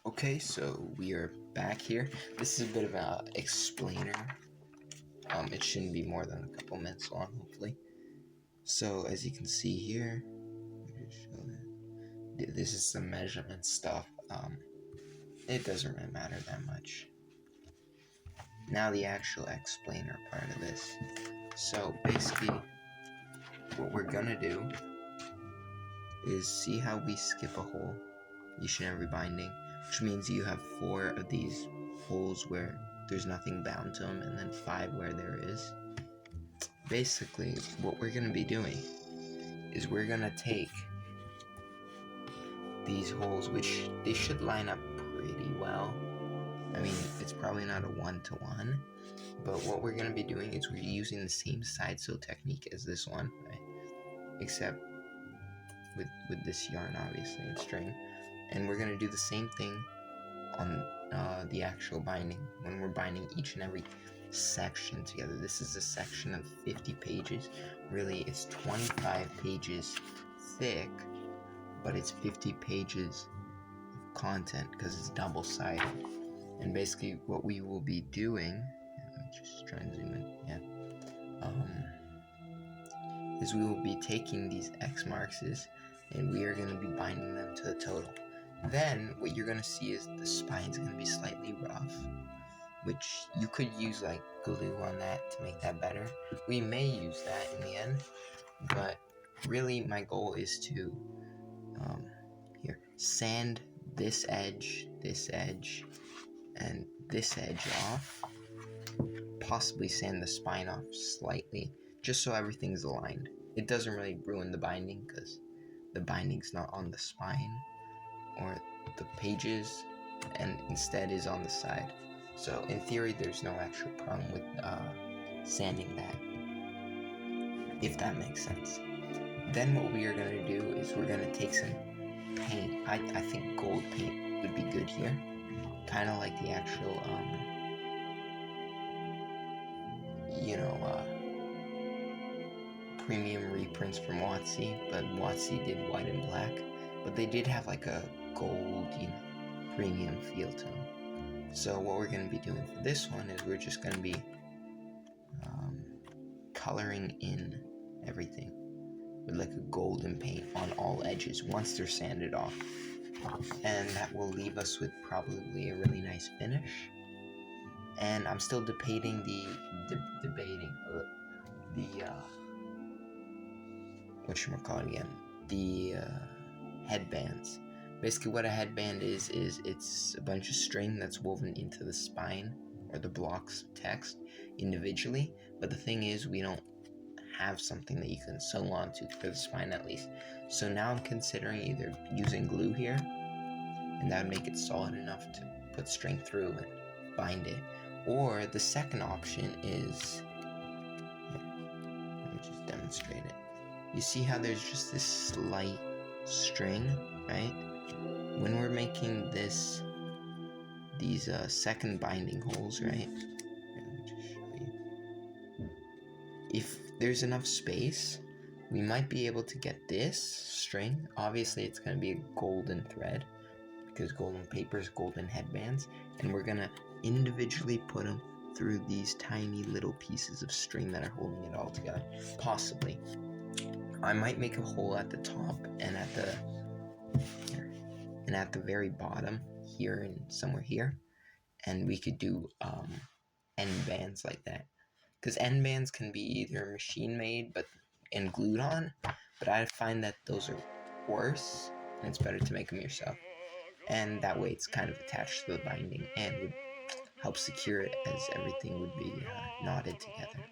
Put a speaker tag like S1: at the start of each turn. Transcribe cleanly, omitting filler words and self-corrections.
S1: Okay, so we are back here. This is a bit of a explainer. It shouldn't be more than a couple minutes long, hopefully. So as you can see here, this is some measurement stuff. It doesn't really matter that much. Now the actual explainer part of this. So basically, what we're gonna do is see how we skip a hole each and every binding, which means you have 4 of these holes where there's nothing bound to them, and then 5 where there is. Basically, what we're going to be doing is we're going to take these holes, which they should line up pretty well. I mean, it's probably not a one-to-one, but what we're going to be doing is we're using the same side sew technique as this one, right? Except with this yarn, obviously, and string. And we're going to do the same thing on the actual binding when we're binding each and every section together. This is a section of 50 pages. Really, it's 25 pages thick, but it's 50 pages of content because it's double-sided. And basically what we will be doing, let me just try and zoom in, is we will be taking these X marks and we are going to be binding them to the total. Then what you're going to see is the spine's going to be slightly rough, which you could use like glue on that to make that better. We may use that in the end, but really my goal is to sand this edge, and this edge off, possibly sand the spine off slightly, just so everything's aligned. It doesn't really ruin the binding because the binding's not on the spine or the pages, and instead is on the side. So in theory, there's no actual problem with sanding that, if that makes sense. Then what we are going to do is we're going to take some paint. I think gold paint would be good here, kind of like the actual premium reprints from WotC, but WotC did white and black, but they did have like a gold, premium feel to them. So what we're going to be doing for this one is we're just going to be coloring in everything with like a golden paint on all edges once they're sanded off, and that will leave us with probably a really nice finish. And I'm still debating the headbands. Basically what a headband is it's a bunch of string that's woven into the spine or the blocks of text individually, but the thing is we don't have something that you can sew onto for the spine at least. So now I'm considering either using glue here, and that would make it solid enough to put string through and bind it, or the second option is, let me just demonstrate it. You see how there's just this slight string, right? When we're making these second binding holes, right? Let me just show you. If there's enough space, we might be able to get this string. Obviously, it's going to be a golden thread because golden papers, golden headbands, and we're going to individually put them through these tiny little pieces of string that are holding it all together. Possibly. I might make a hole at the top and at the very bottom here and somewhere here, and we could do end bands like that, because end bands can be either machine made and glued on, but I find that those are worse and it's better to make them yourself, and that way it's kind of attached to the binding and would help secure it as everything would be knotted together.